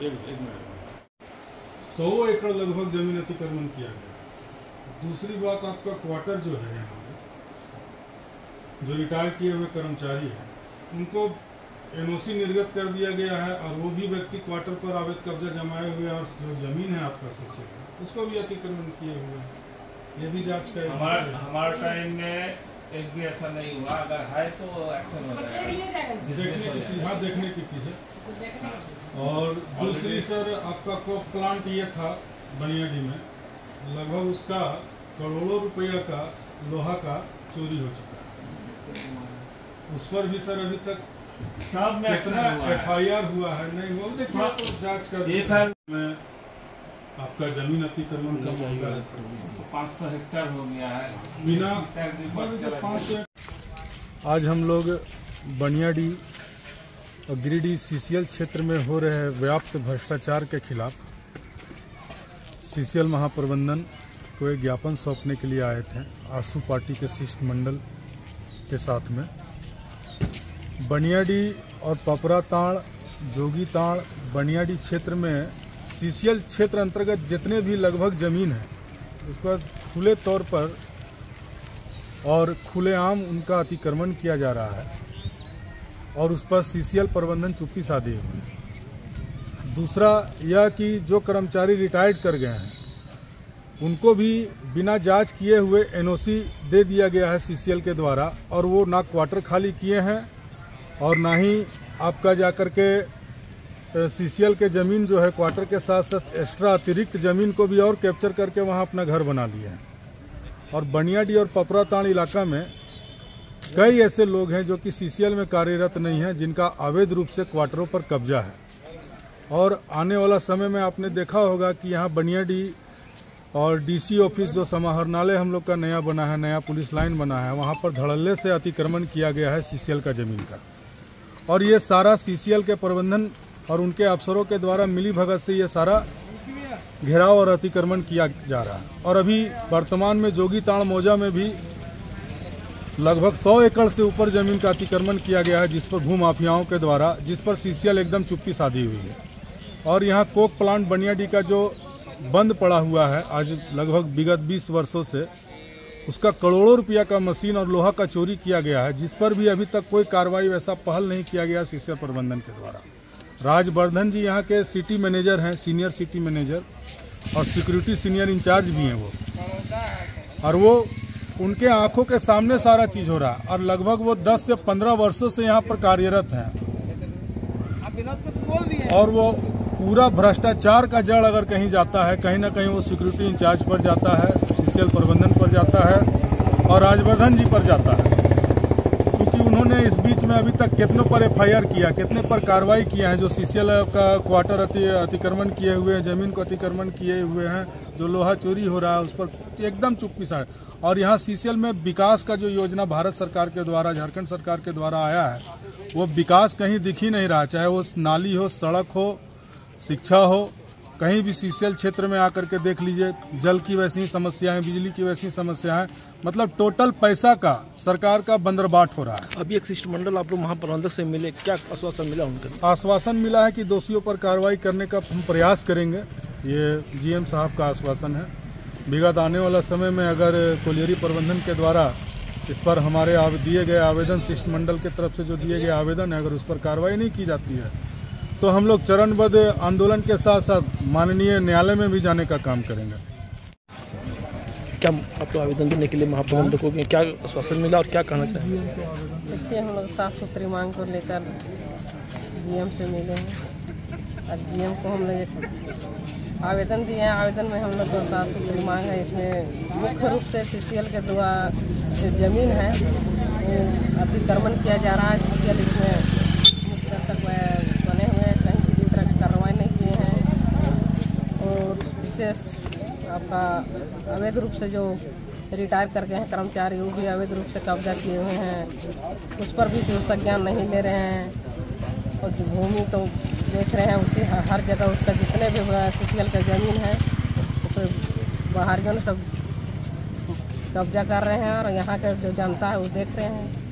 100 एकड़ लगभग जमीन अतिक्रमण किया गया। दूसरी बात, आपका क्वार्टर जो है यहाँ पे, जो रिटायर किए हुए कर्मचारी हैं उनको एनओसी निर्गत कर दिया गया है, और वो भी व्यक्ति क्वार्टर पर अवैध कब्जा जमाए हुए और जो जमीन है आपका सीसी उसको भी अतिक्रमण किए हुए हैं। ये भी जांच का हमारे टाइम में एक भी ऐसा नहीं हुआ। अगर है तो एक्शन हो जाएगा। देखने की चीज है। और दूसरी सर, आपका कोक प्लांट ये था बनियाडी में, लगभग उसका करोड़ों रुपया का लोहा का चोरी हो चुका है। उस पर भी सर अभी तक सब में कितना FIR हुआ है नहीं, वो देखिए तो जांच कर में आपका जमीन अतिक्रमण का मामला है सर। 500 हेक्टेयर हो गया है बिना। आज हम लोग बनियाडी और गिरिडीह CCL क्षेत्र में हो रहे व्याप्त भ्रष्टाचार के खिलाफ CCL महाप्रबंधन को एक ज्ञापन सौंपने के लिए आए थे, आसू पार्टी के शिष्टमंडल के साथ में। बनियाडी और पपराताड़, जोगीताड़, बनियाडी क्षेत्र में CCL क्षेत्र अंतर्गत जितने भी लगभग ज़मीन है उसका खुले तौर पर और खुलेआम उनका अतिक्रमण किया जा रहा है, और उस पर CCL प्रबंधन चुप्पी साधे हुए है। दूसरा यह कि जो कर्मचारी रिटायर्ड कर गए हैं उनको भी बिना जांच किए हुए NOC दे दिया गया है CCL के द्वारा, और वो ना क्वार्टर खाली किए हैं और ना ही आपका जाकर के CCL के ज़मीन जो है क्वार्टर के साथ साथ एक्स्ट्रा अतिरिक्त ज़मीन को भी और कैप्चर करके वहाँ अपना घर बना लिए हैं। और बनियाडी और पपराताड़ इलाका में कई ऐसे लोग हैं जो कि CCL में कार्यरत नहीं हैं, जिनका अवैध रूप से क्वार्टरों पर कब्जा है। और आने वाला समय में आपने देखा होगा कि यहाँ बनियाडी और DC ऑफिस जो समाहरणालय हम लोग का नया बना है, नया पुलिस लाइन बना है, वहाँ पर धड़ल्ले से अतिक्रमण किया गया है CCL का ज़मीन का। और ये सारा CCL के प्रबंधन और उनके अफसरों के द्वारा मिली भगत से ये सारा घेराव और अतिक्रमण किया जा रहा है। और अभी वर्तमान में जोगीताड़ मौजा में भी लगभग 100 एकड़ से ऊपर जमीन का अतिक्रमण किया गया है, जिस पर भूमाफियाओं के द्वारा, जिस पर CCL एकदम चुप्पी साधी हुई है। और यहाँ कोक प्लांट बनियाडी का जो बंद पड़ा हुआ है आज लगभग विगत 20 वर्षों से, उसका करोड़ों रुपया का मशीन और लोहा का चोरी किया गया है, जिस पर भी अभी तक कोई कार्रवाई वैसा पहल नहीं किया गया CCL प्रबंधन के द्वारा। राजवर्धन जी यहाँ के सिटी मैनेजर हैं, सीनियर सिटी मैनेजर, और सिक्योरिटी सीनियर इंचार्ज भी हैं वो, और वो उनके आंखों के सामने सारा चीज़ हो रहा है। और लगभग वो 10 से 15 वर्षों से यहाँ पर कार्यरत हैं, और वो पूरा भ्रष्टाचार का जड़ अगर कहीं जाता है, कहीं ना कहीं वो सिक्योरिटी इंचार्ज पर जाता है, CCL प्रबंधन पर जाता है और राजवर्धन जी पर जाता है। क्योंकि उन्होंने इस बीच में अभी तक कितनों पर FIR किया, कितने पर कार्रवाई किया है, जो CCL का क्वार्टर अतिक्रमण किए हुए हैं, ज़मीन को अतिक्रमण किए हुए हैं, जो लोहा चोरी हो रहा है उस पर एकदम चुप्पी साध। और यहाँ CCL में विकास का जो योजना भारत सरकार के द्वारा, झारखंड सरकार के द्वारा आया है, वो विकास कहीं दिख ही नहीं रहा, चाहे वो नाली हो, सड़क हो, शिक्षा हो, कहीं भी CCL क्षेत्र में आकर के देख लीजिए, जल की वैसी ही समस्याएं, बिजली की वैसी समस्याएं, मतलब टोटल पैसा का सरकार का बंदरबाट हो रहा है। अभी एक शिष्टमंडल आप लोग महाप्रबंधक से मिले, क्या आश्वासन मिला उनका? आश्वासन मिला है कि दोषियों पर कार्रवाई करने का हम प्रयास करेंगे, ये GM साहब का आश्वासन है। विगत आने वाला समय में अगर कोलियरी प्रबंधन के द्वारा इस पर हमारे दिए गए आवेदन, शिष्टमंडल की तरफ से जो दिए गए आवेदन है, अगर उस पर कार्रवाई नहीं की जाती है तो हम लोग चरणबद्ध आंदोलन के साथ साथ माननीय न्यायालय में भी जाने का काम करेंगे। क्या आप लोग आवेदन देने के लिए महाप्रबंधकों को क्या आश्वासन मिला और क्या कहना चाहेंगे? देखिए, हम लोग साफ सुथरी मांग को लेकर GM से मिले हैं, और GM को हम लोग एक आवेदन दिए हैं। आवेदन में हम लोग को साफ सुथरी मांग है। इसमें मुख्य रूप से CCL के द्वारा जो ज़मीन है वो अतिक्रमण किया जा रहा है। CCL इसमें मुख्य तक बने हुए हैं, कहीं किसी तरह की कार्रवाई नहीं किए हैं। और विशेष आपका अवैध रूप से जो रिटायर कर गए हैं कर्मचारी, वो भी अवैध रूप से कब्जा किए हुए हैं, उस पर भी कोई संज्ञान नहीं ले रहे हैं। और जो भूमि तो देख रहे हैं उसकी हर जगह, उसका जितने भी CCL का ज़मीन है उसे बाहर जो सब कब्जा कर रहे हैं, और यहाँ का जो जनता है वो देख रहे हैं।